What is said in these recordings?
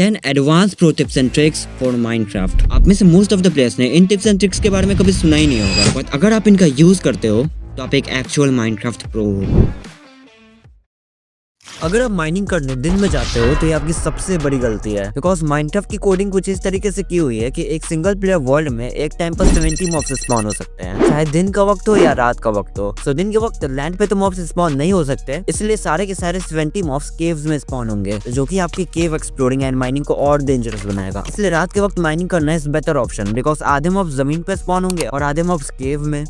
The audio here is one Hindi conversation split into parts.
10 advance pro tips and tricks for Minecraft. आप में से मोस्ट ऑफ द प्लेयर्स ने इन टिप्स एंड ट्रिक्स के बारे में कभी सुना ही नहीं होगा, बट अगर आप इनका यूज करते हो तो आप एक एक्चुअल माइनक्राफ्ट प्रो हो। अगर आप माइनिंग करने दिन में जाते हो तो ये आपकी सबसे बड़ी गलती है, बिकॉज माइनक्राफ्ट की कोडिंग कुछ इस तरीके से की हुई है कि एक सिंगल प्लेयर वर्ल्ड में एक टाइम पर 70 मॉब्स स्पॉन हो सकते हैं, चाहे दिन का वक्त हो या रात का वक्त हो। सो दिन के वक्त लैंड पे तो मॉब्स स्पॉन नहीं हो सकते, इसलिए सारे के सारे 70 मॉब्स केव्स में स्पॉन होंगे, जो कि आपकी केव एक्सप्लोरिंग एंड माइनिंग को और डेंजरस बनाएगा। इसलिए रात के वक्त माइनिंग करना इज बेटर ऑप्शन, बिकॉज आधे मॉब्स जमीन पे स्पॉन होंगे और आधे मॉब्स केव में।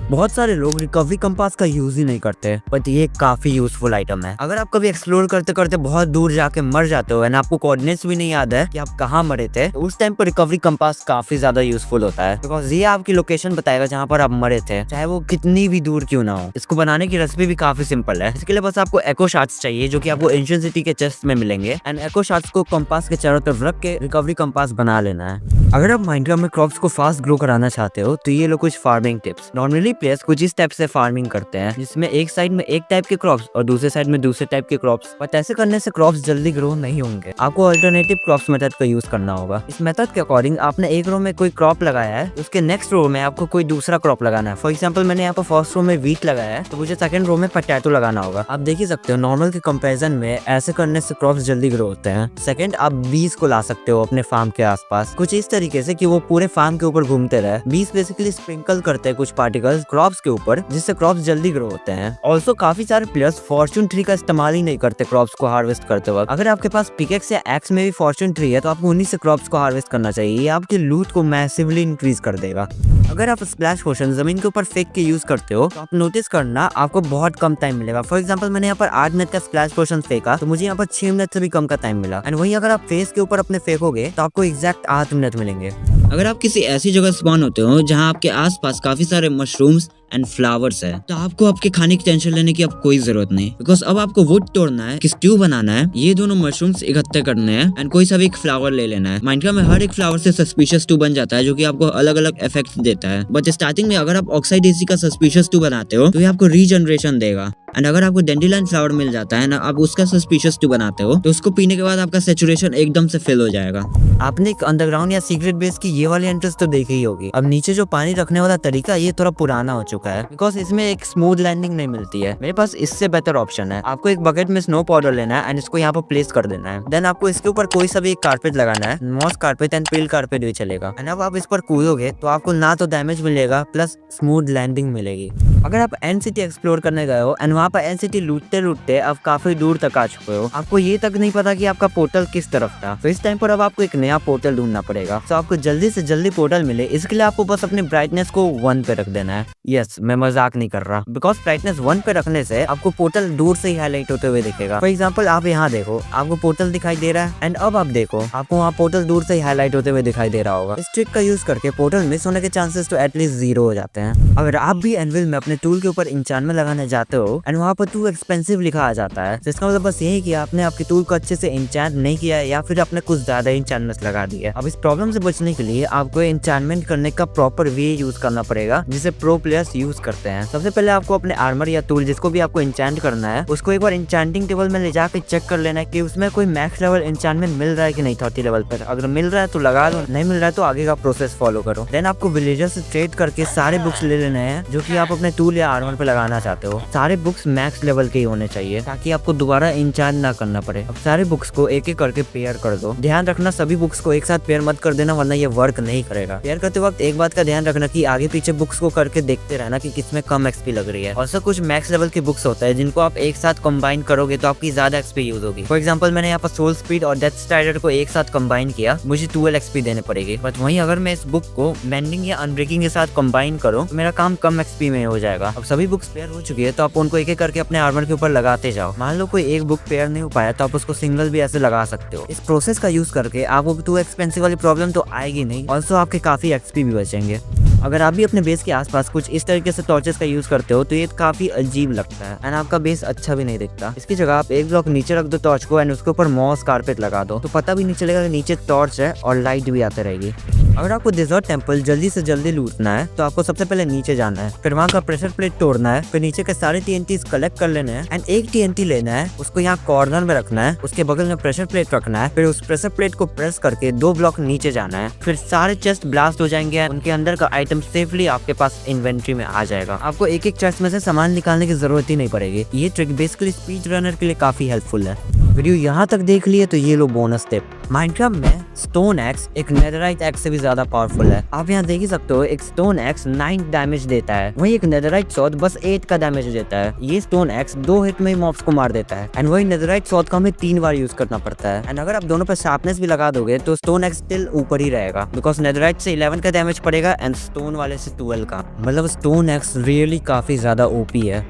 बहुत सारे लोग रिकवरी कंपास का यूज ही नहीं करते, बट ये काफी यूजफुल आइटम है। अगर आप कभी एक्सप्लोर करते करते बहुत दूर जाके मर जाते हो एंड आपको कोऑर्डिनेट्स भी नहीं याद है कि आप कहाँ मरे थे, तो उस टाइम पर रिकवरी कंपास काफी ज्यादा यूजफुल होता है, बिकॉज ये आपकी लोकेशन बताएगा जहाँ पर आप मरे थे, चाहे वो कितनी भी दूर क्यों ना हो। इसको बनाने की रेसिपी भी काफी सिंपल है। इसके लिए बस आपको एको शार्ट्स चाहिए, जो कि आपको एंशिएंट सिटी के चेस्ट में मिलेंगे, एंड एको शार्ट्स को कंपास के चारों तरफ रख के रिकवरी कंपास बना लेना है। अगर आप माइनक्राफ्ट में क्रॉप्स को फास्ट ग्रो कराना चाहते हो तो ये लो कुछ फार्मिंग टिप्स। नॉर्मली प्लेयर्स कुछ इस टाइप से फार्मिंग करते हैं, जिसमें एक साइड में एक टाइप के क्रॉप्स और दूसरे साइड में दूसरे टाइप के क्रॉप्स, बट ऐसे करने से क्रॉप्स जल्दी ग्रो नहीं होंगे। आपको अल्टरनेटिव क्रॉप्स मेथड का यूज करना होगा। इस मेथड के अकॉर्डिंग आपने एक रो में कोई क्रॉप लगाया है, उसके नेक्स्ट रो में आपको कोई दूसरा क्रॉप लगाना है। फॉर एग्जाम्पल मैंने यहाँ पर फर्स्ट रो में व्हीट लगाया है, तो मुझे सेकंड रो में पोटैटो लगाना होगा। आप देख ही सकते हो नॉर्मल के कंपैरिजन में ऐसे करने से क्रॉप्स जल्दी ग्रो होते हैं। सेकंड, आप बीज को ला सकते हो अपने फार्म के आसपास कुछ इस तरीके से कि वो पूरे फार्म के ऊपर घूमते रहे। बीज बेसिकली स्प्रिंकल करते हैं कुछ पार्टिकल्स क्रॉप्स के ऊपर, जिससे क्रॉप्स जल्दी ग्रो होते हैं। ऑल्सो काफी सारे प्लेयर्स फॉर्चून ट्री का इस्तेमाल ही नहीं करते क्रॉप्स को हार्वेस्ट करते वक्त। अगर आपके पास पिकेक्स या एक्स में भी फॉर्चून ट्री है तो आपको उन्हीं से क्रॉप्स को हार्वेस्ट करना चाहिए। ये आपके लूट को मैसिवली इंक्रीज कर देगा। अगर आप स्प्लैश पोशन जमीन के ऊपर फेंक के यूज करते हो तो आप नोटिस करना आपको बहुत कम टाइम मिलेगा। फॉर एग्जांपल मैंने यहाँ पर 8 मिनट का स्प्लैश पोशन फेंका तो मुझे यहाँ पर 6 मिनट से भी कम का टाइम मिला, एंड वहीं अगर आप फेस के ऊपर अपने फेंकोगे तो आपको एग्जैक्ट 8 मिनट मिलेंगे। अगर आप किसी ऐसी जगह स्पॉन होते हो जहाँ आपके आसपास काफी सारे मशरूम्स एंड फ्लावर्स है, तो आपको आपके खाने की टेंशन लेने की अब कोई जरूरत नहीं, बिकॉज अब आपको वुड तोड़ना है, कि स्ट्यू बनाना है, ये दोनों मशरूम्स इकट्ठे करने हैं, एंड कोई सा भी एक फ्लावर ले लेना है। माइनक्राफ्ट में हर एक फ्लावर से सस्पिशियस स्ट्यू बन जाता है, जो कि आपको अलग अलग इफेक्ट देता है। बट स्टार्टिंग में अगर आप ऑक्साइड एसी का सस्पिशियस स्ट्यू बनाते हो तो ये आपको रीजनरेशन देगा, एंड अगर आपको डेंडिलाइन फ्लावर मिल जाता है ना, आप उसका सस्पिशियस स्ट्यू बनाते हो तो उसको पीने के बाद आपका सैचुरेशन एकदम से फिल हो जाएगा। आपने एक अंडरग्राउंड या सीक्रेट बेस की ये वाली एंट्रेंस तो देखी ही होगी। अब नीचे जो पानी रखने वाला तरीका ये थोड़ा पुराना हो चुका है, बिकॉज इसमें एक स्मूथ लैंडिंग नहीं मिलती है। मेरे पास इससे बेटर ऑप्शन है। आपको एक बकेट में स्नो पाउडर लेना है एंड इसको यहाँ पर प्लेस कर देना है। देन आपको इसके ऊपर कोई सा भी एक कारपेट लगाना है, moss carpet and pill carpet भी चलेगा। एंड अब आप इस पर कूदोगे तो आपको ना तो डैमेज मिलेगा प्लस स्मूथ लैंडिंग मिलेगी। अगर आप एंड सिटी एक्सप्लोर करने गए हो एंड वहाँ पर एंड सिटी लूटते लूटते आप काफी दूर तक आ चुके हो, आपको ये तक नहीं पता कि आपका पोर्टल किस तरफ था, तो इस टाइम पर अब आपको एक नया पोर्टल ढूंढना पड़ेगा। तो आपको जल्दी से जल्दी पोर्टल मिले, इसके लिए आपको बस अपनी ब्राइटनेस को 1 पे रख देना है। यस, मैं मजाक नहीं कर रहा, बिकॉज ब्राइटनेस 1 पे रखने से आपको पोर्टल दूर से ही हाईलाइट होते हुए दिखेगा। फॉर एग्जाम्पल आप यहाँ देखो, आपको पोर्टल दिखाई दे रहा है, एंड अब आप देखो आपको वहाँ पोर्टल दूर से ही हाईलाइट होते हुए दिखाई दे रहा होगा। इस ट्रिक का यूज करके पोर्टल मिस होने के चांसेस तो एटलीस्ट 0 हो जाते हैं। अगर आप भी एनविल में अपने टूल के ऊपर इंचार्टमेंट लगाने जाते हो एंड वहाँ पर टू एक्सपेंसिव लिखा आ जाता है, तो इसका मतलब बस यही कि आपने आपके टूल को अच्छे से इंचार्ट नहीं किया या फिर आपने कुछ ज्यादा इंचार्टमेंट लगा दिया। अब इस प्रॉब्लम से बचने के लिए आपको इंचार्टमेंट करने का प्रॉपर वे यूज करना पड़ेगा, जिसे प्रो प्लेयर्स यूज करते हैं। सबसे पहले आपको अपने आर्मर या टूल जिसको भी आपको इंचांट करना है, उसको एक बार इंचांटिंग टेबल में ले जाकर चेक कर लेना है कि उसमें कोई मैक्स लेवल इंचांटमेंट मिल रहा है कि नहीं 30 लेवल पर। अगर मिल रहा है तो लगा लो, नहीं मिल रहा है तो आगे का प्रोसेस फॉलो करो। देन आपको विलेजर से ट्रेड करके सारे बुक्स ले लेने हैं जो कि आप अपने टूल या आर्मर पे लगाना चाहते हो। सारे बुक्स मैक्स लेवल के ही होने चाहिए ताकि आपको दोबारा इंचांट ना करना पड़े। अब सारे बुक्स को एक एक करके पेयर कर दो। ध्यान रखना सभी बुक्स को एक साथ पेयर मत कर देना, वरना ये वर्क नहीं करेगा। पेयर करते वक्त एक बात का ध्यान रखना कि आगे पीछे बुक्स को करके देखते रहना कि किसमें कम एक्सपी लग रही है। और कुछ मैक्स लेवल के बुक्स होता है जिनको आप एक साथ कंबाइन करोगे तो आपकी ज्यादा एक्सपी यूज होगी। फॉर एग्जांपल मैंने यहाँ पर सोल स्पीड और डेथ स्ट्राइडर को एक साथ कंबाइन किया, मुझे 12 एक्सपी देने पड़ेगी। बट वहीं अगर मैं इस बुक को मेंडिंग या अनब्रेकिंग के साथ कंबाइन करूं तो मेरा काम कम एक्सपी में हो जाएगा। अब सभी बुक्स पेयर हो चुकी है तो आप उनको एक एक करके अपने आर्मर के ऊपर लगाते जाओ। मान लो कोई एक बुक पेयर नहीं हो पाया तो आप उसको सिंगल भी ऐसे लगा सकते हो। इस प्रोसेस का यूज करके आपको टू एक्सपेंसिव वाली प्रॉब्लम तो आएगी नहीं, ऑल्सो आपके काफी एक्सपी भी बचेंगे। अगर आप भी अपने बेस के आसपास कुछ इस तरीके से टॉर्चेस का यूज करते हो तो ये काफी अजीब लगता है एंड आपका बेस अच्छा भी नहीं दिखता। इसकी जगह आप एक ब्लॉक नीचे रख दो टॉर्च को एंड उसके ऊपर मॉस कारपेट लगा दो तो पता भी नहीं चलेगा कि नीचे टॉर्च है और लाइट भी आती रहेगी। अगर आपको डेजर्ट टेम्पल जल्दी से जल्दी लूटना है तो आपको सबसे पहले नीचे जाना है, फिर वहाँ का प्रेशर प्लेट तोड़ना है, फिर नीचे के सारे TNTs कलेक्ट कर लेने हैं एंड एक TNT लेना है, उसको यहाँ कॉर्नर में रखना है, उसके बगल में प्रेशर प्लेट रखना है, फिर उस प्रेशर प्लेट को प्रेस करके 2 ब्लॉक नीचे जाना है, फिर सारे चेस्ट ब्लास्ट हो जाएंगे, उनके अंदर का आइटम सेफली आपके पास इन्वेंट्री में आ जाएगा। आपको एक एक चेस्ट में से सामान निकालने की जरूरत ही नहीं पड़ेगी। ये ट्रिक बेसिकली स्पीड रनर के लिए काफी हेल्पफुल है। वीडियो यहाँ तक देख लिए तो ये लो बोनस टिप। माइनक्राफ्ट में स्टोन एक्स एक नेदराइट एक्स से भी ज्यादा पावरफुल है। आप यहाँ देख ही सकते हो एक स्टोन एक्स 9 डैमेज देता है, वही एक नेदराइट सॉर्ड बस 8 का डैमेज देता है। ये स्टोन एक्स 2 हिट में ही मॉब्स को मार देता है एंड वही नेदराइट सॉर्ड को हमें 3 बार यूज करना पड़ता है। एंड अगर आप दोनों पे शार्पनेस भी लगा दोगे तो स्टोन एक्स स्टिल ऊपर ही रहेगा बिकॉज नेदराइट से 11 का डैमेज पड़ेगा एंड स्टोन वाले से 12 का। मतलब स्टोन एक्स रियली काफी ज्यादा ओपी है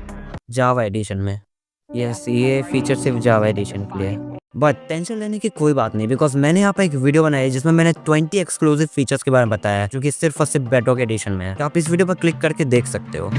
जावा एडिशन में। यस, ये फीचर सिर्फ जावा एडिशन के लिए। बट टेंशन लेने की कोई बात नहीं बिकॉज मैंने यहाँ पे एक वीडियो बनाई है जिसमें मैंने 20 एक्सक्लूसिव फीचर्स के बारे में बताया है जो कि सिर्फ और सिर्फ बेडरॉक एडिशन में है। तो आप इस वीडियो पर क्लिक करके देख सकते हो।